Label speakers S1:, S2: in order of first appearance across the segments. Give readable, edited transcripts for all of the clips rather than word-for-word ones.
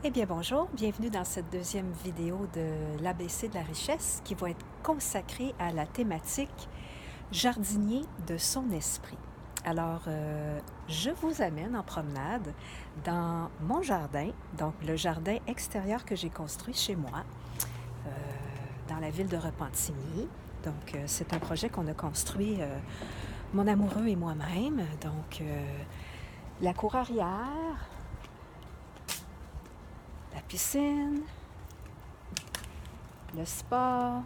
S1: Eh bien bonjour, bienvenue dans cette deuxième vidéo de l'ABC de la richesse qui va être consacrée à la thématique jardinier de son esprit. Alors, je vous amène en promenade dans mon jardin, donc le jardin extérieur que j'ai construit chez moi, dans la ville de Repentigny. Donc, c'est un projet qu'on a construit, mon amoureux et moi-même. Donc, la cour arrière, la piscine, le spa,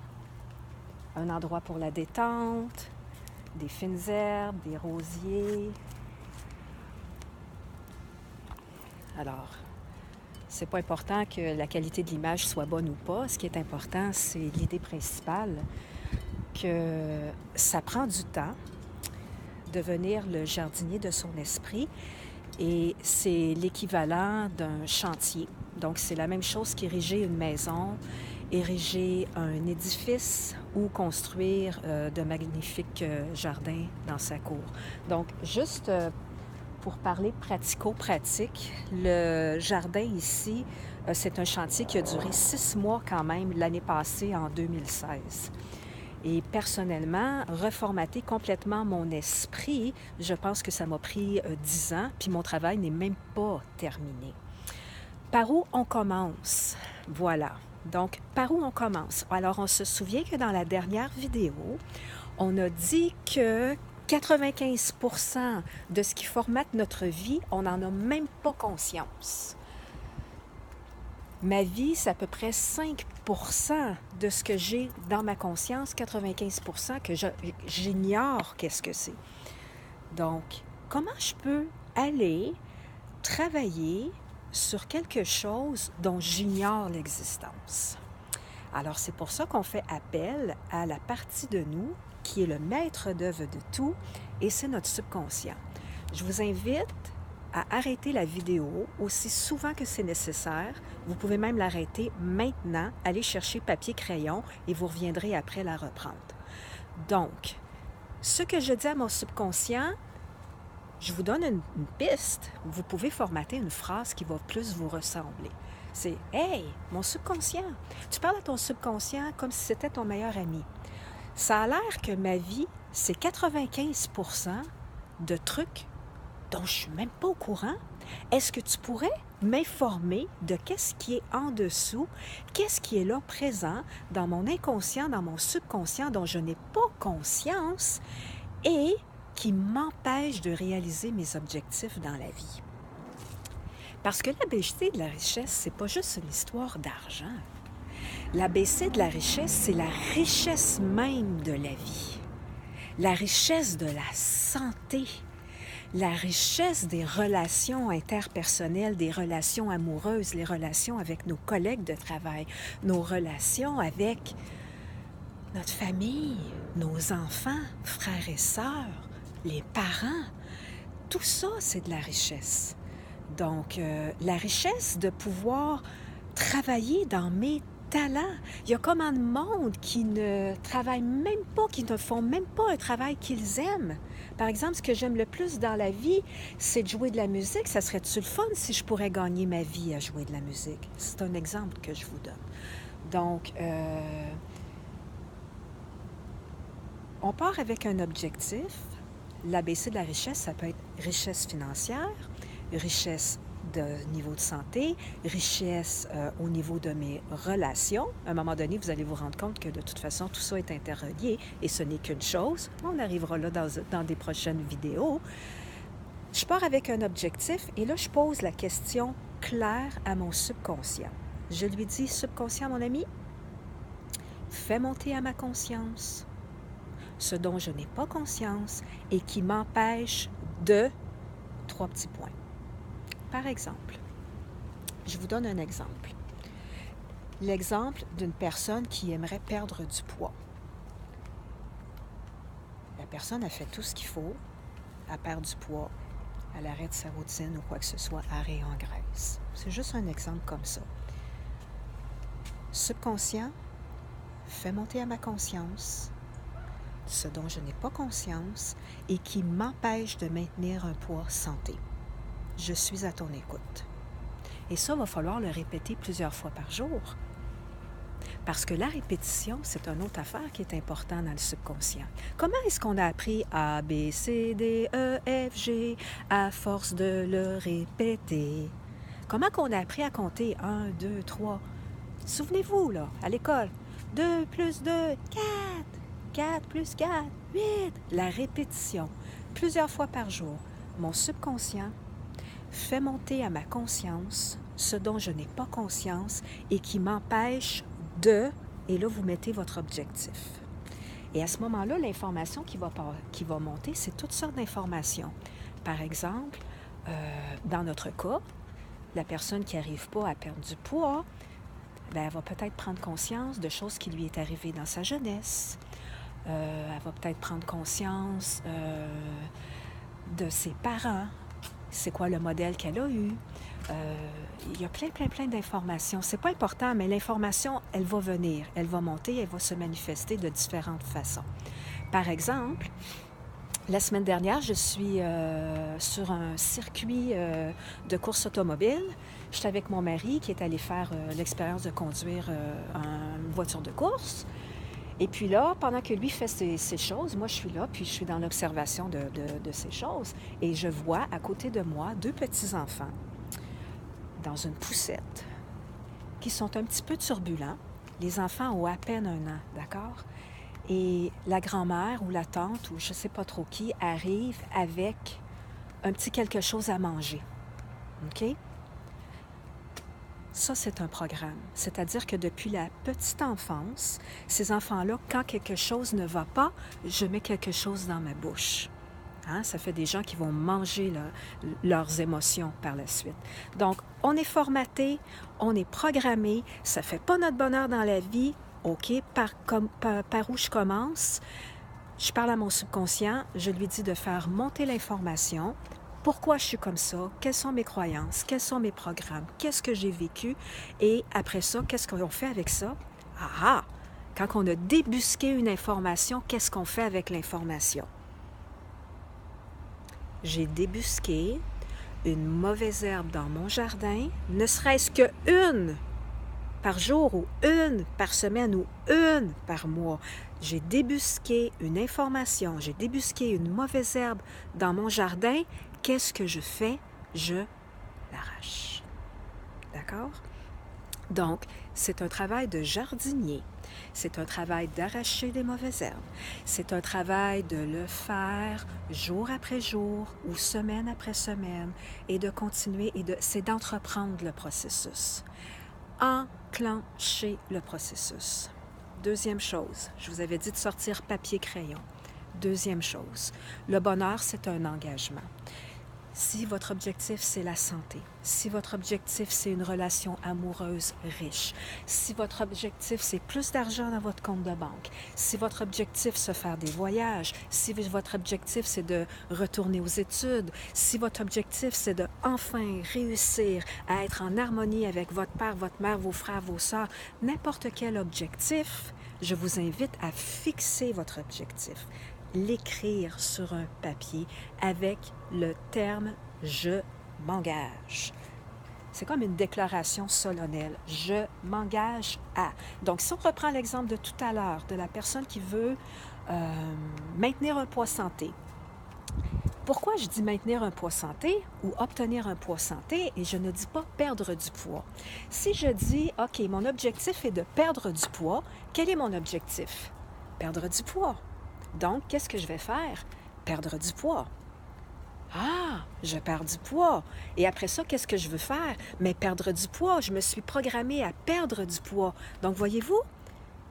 S1: un endroit pour la détente, des fines herbes, des rosiers. Alors, c'est pas important que la qualité de l'image soit bonne ou pas. Ce qui est important, c'est l'idée principale que ça prend du temps devenir le jardinier de son esprit et c'est l'équivalent d'un chantier. Donc, c'est la même chose qu'ériger une maison, ériger un édifice ou construire de magnifiques jardins dans sa cour. Donc, juste pour parler pratico-pratique, le jardin ici, c'est un chantier qui a duré 6 mois quand même l'année passée, en 2016. Et personnellement, reformater complètement mon esprit, je pense que ça m'a pris 10 ans, puis mon travail n'est même pas terminé. Par où on commence? Voilà. Donc, par où on commence? Alors, on se souvient que dans la dernière vidéo, on a dit que 95% de ce qui formate notre vie, on n'en a même pas conscience. Ma vie, c'est à peu près 5% de ce que j'ai dans ma conscience, 95% que j'ignore qu'est-ce que c'est. Donc, comment je peux aller travailler sur quelque chose dont j'ignore l'existence? Alors, c'est pour ça qu'on fait appel à la partie de nous qui est le maître d'œuvre de tout, et c'est notre subconscient. Je vous invite à arrêter la vidéo aussi souvent que c'est nécessaire. Vous pouvez même l'arrêter maintenant, aller chercher papier, crayon, et vous reviendrez après la reprendre. Donc, ce que je dis à mon subconscient, je vous donne une piste. Vous pouvez formater une phrase qui va plus vous ressembler. C'est « Hey, mon subconscient! » Tu parles à ton subconscient comme si c'était ton meilleur ami. Ça a l'air que ma vie, c'est 95% de trucs dont je ne suis même pas au courant. Est-ce que tu pourrais m'informer de qu'est-ce qui est en dessous, qu'est-ce qui est là présent dans mon inconscient, dans mon subconscient dont je n'ai pas conscience et qui m'empêche de réaliser mes objectifs dans la vie? Parce que l'ABC de la richesse, c'est pas juste une histoire d'argent. L'ABC de la richesse, c'est la richesse même de la vie. La richesse de la santé. La richesse des relations interpersonnelles, des relations amoureuses, les relations avec nos collègues de travail, nos relations avec notre famille, nos enfants, frères et sœurs, les parents. Tout ça, c'est de la richesse. Donc, la richesse de pouvoir travailler dans mes talents. Il y a combien de monde qui ne travaillent même pas, qui ne font même pas un travail qu'ils aiment. Par exemple, ce que j'aime le plus dans la vie, c'est de jouer de la musique. Ça serait-tu le fun si je pourrais gagner ma vie à jouer de la musique? C'est un exemple que je vous donne. Donc, on part avec un objectif. L'ABC de la richesse, ça peut être richesse financière, richesse de niveau de santé, richesse au niveau de mes relations. À un moment donné, vous allez vous rendre compte que de toute façon, tout ça est interrelié et ce n'est qu'une chose. On arrivera là dans des prochaines vidéos. Je pars avec un objectif et là, je pose la question claire à mon subconscient. Je lui dis, subconscient, mon ami, fais monter à ma conscience ce dont je n'ai pas conscience et qui m'empêche de 3 petits points. Par exemple, je vous donne un exemple. L'exemple d'une personne qui aimerait perdre du poids. La personne a fait tout ce qu'il faut, elle perd du poids, elle arrête sa routine ou quoi que ce soit, elle réengraisse. C'est juste un exemple comme ça. Subconscient, fais monter à ma conscience ce dont je n'ai pas conscience et qui m'empêche de maintenir un poids santé. Je suis à ton écoute. Et ça, il va falloir le répéter plusieurs fois par jour. Parce que la répétition, c'est une autre affaire qui est importante dans le subconscient. Comment est-ce qu'on a appris A, B, C, D, E, F, G à force de le répéter? Comment qu'on a appris à compter 1, 2, 3? Souvenez-vous, là, à l'école. 2 plus 2, 4. 4 plus 4, 8. La répétition, plusieurs fois par jour. Mon subconscient fait monter à ma conscience ce dont je n'ai pas conscience et qui m'empêche de, et là, vous mettez votre objectif. Et à ce moment-là, l'information qui va monter, c'est toutes sortes d'informations. Par exemple, dans notre cas, la personne qui n'arrive pas à perdre du poids, bien, elle va peut-être prendre conscience de choses qui lui est arrivées dans sa jeunesse. Elle va peut-être prendre conscience de ses parents. C'est quoi le modèle qu'elle a eu? Il y a plein d'informations. C'est pas important, mais l'information, elle va venir, elle va monter, elle va se manifester de différentes façons. Par exemple, la semaine dernière, je suis sur un circuit de course automobile. J'étais avec mon mari qui est allé faire l'expérience de conduire une voiture de course. Et puis là, pendant que lui fait ses choses, moi je suis là, puis je suis dans l'observation de ces choses. Et je vois à côté de moi 2 petits-enfants dans une poussette qui sont un petit peu turbulents. Les enfants ont à peine 1 an, d'accord? Et la grand-mère ou la tante ou je ne sais pas trop qui arrive avec un petit quelque chose à manger. OK? Ça, c'est un programme. C'est-à-dire que depuis la petite enfance, ces enfants-là, quand quelque chose ne va pas, je mets quelque chose dans ma bouche. Hein? Ça fait des gens qui vont manger leurs émotions par la suite. Donc, on est formaté, on est programmé, ça ne fait pas notre bonheur dans la vie. OK, par où je commence? Je parle à mon subconscient, je lui dis de faire monter l'information. Pourquoi je suis comme ça? Quelles sont mes croyances? Quels sont mes programmes? Qu'est-ce que j'ai vécu? Et après ça, qu'est-ce qu'on fait avec ça? Ah! Quand on a débusqué une information, qu'est-ce qu'on fait avec l'information? J'ai débusqué une mauvaise herbe dans mon jardin, ne serait-ce qu'une par jour ou 1 par semaine ou 1 par mois. J'ai débusqué une information, j'ai débusqué une mauvaise herbe dans mon jardin. Qu'est-ce que je fais? Je l'arrache. D'accord? Donc, c'est un travail de jardinier. C'est un travail d'arracher des mauvaises herbes. C'est un travail de le faire jour après jour ou semaine après semaine et de continuer c'est d'entreprendre le processus. Enclencher le processus. Deuxième chose, je vous avais dit de sortir papier-crayon. Deuxième chose, le bonheur, c'est un engagement. Si votre objectif, c'est la santé, si votre objectif, c'est une relation amoureuse riche, si votre objectif, c'est plus d'argent dans votre compte de banque, si votre objectif, c'est de faire des voyages, si votre objectif, c'est de retourner aux études, si votre objectif, c'est de enfin réussir à être en harmonie avec votre père, votre mère, vos frères, vos sœurs, n'importe quel objectif, je vous invite à fixer votre objectif. L'écrire sur un papier avec le terme « je m'engage ». C'est comme une déclaration solennelle. Je m'engage à. Donc, si on reprend l'exemple de tout à l'heure, de la personne qui veut maintenir un poids santé. Pourquoi je dis maintenir un poids santé ou obtenir un poids santé et je ne dis pas perdre du poids? Si je dis, OK, mon objectif est de perdre du poids, quel est mon objectif? Perdre du poids. Donc, qu'est-ce que je vais faire? Perdre du poids. Ah, je perds du poids. Et après ça, qu'est-ce que je veux faire? Mais perdre du poids, je me suis programmée à perdre du poids. Donc, voyez-vous,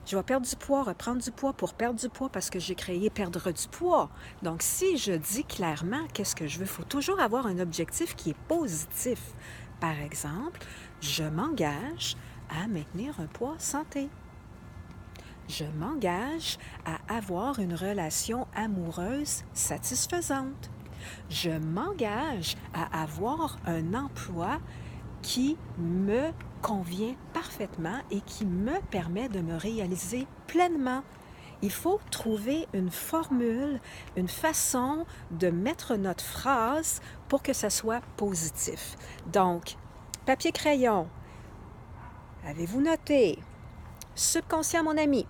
S1: je vais perdre du poids, reprendre du poids pour perdre du poids parce que j'ai créé perdre du poids. Donc, si je dis clairement qu'est-ce que je veux, il faut toujours avoir un objectif qui est positif. Par exemple, je m'engage à maintenir un poids santé. Je m'engage à avoir une relation amoureuse satisfaisante. Je m'engage à avoir un emploi qui me convient parfaitement et qui me permet de me réaliser pleinement. Il faut trouver une formule, une façon de mettre notre phrase pour que ça soit positif. Donc, papier-crayon. Avez-vous noté? Subconscient, mon ami,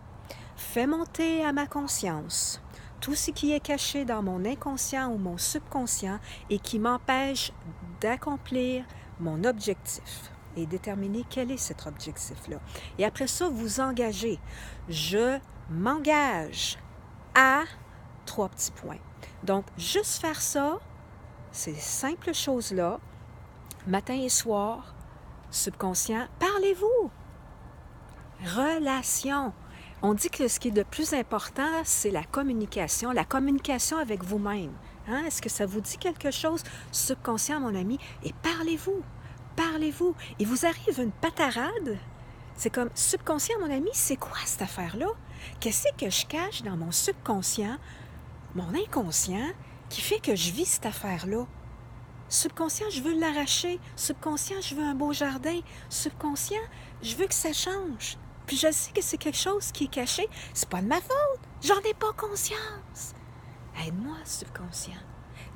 S1: fais monter à ma conscience tout ce qui est caché dans mon inconscient ou mon subconscient et qui m'empêche d'accomplir mon objectif et déterminer quel est cet objectif-là. Et après ça, vous engagez. Je m'engage à 3 petits points. Donc, juste faire ça, ces simples choses-là, matin et soir, subconscient, parlez-vous. Relation. On dit que ce qui est de plus important, c'est la communication avec vous-même. Hein? Est-ce que ça vous dit quelque chose, subconscient, mon ami? Et parlez-vous, parlez-vous. Il vous arrive une patarade. C'est comme, subconscient, mon ami, c'est quoi cette affaire-là? Qu'est-ce que je cache dans mon subconscient, mon inconscient, qui fait que je vis cette affaire-là? Subconscient, je veux l'arracher. Subconscient, je veux un beau jardin. Subconscient, je veux que ça change. Puis je sais que c'est quelque chose qui est caché. C'est pas de ma faute. J'en ai pas conscience. Aide-moi, subconscient.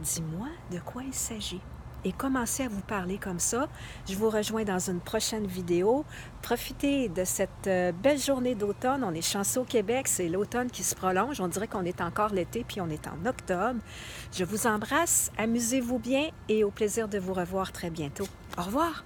S1: Dis-moi de quoi il s'agit. Et commencez à vous parler comme ça. Je vous rejoins dans une prochaine vidéo. Profitez de cette belle journée d'automne. On est chanceux au Québec. C'est l'automne qui se prolonge. On dirait qu'on est encore l'été, puis on est en octobre. Je vous embrasse. Amusez-vous bien et au plaisir de vous revoir très bientôt. Au revoir.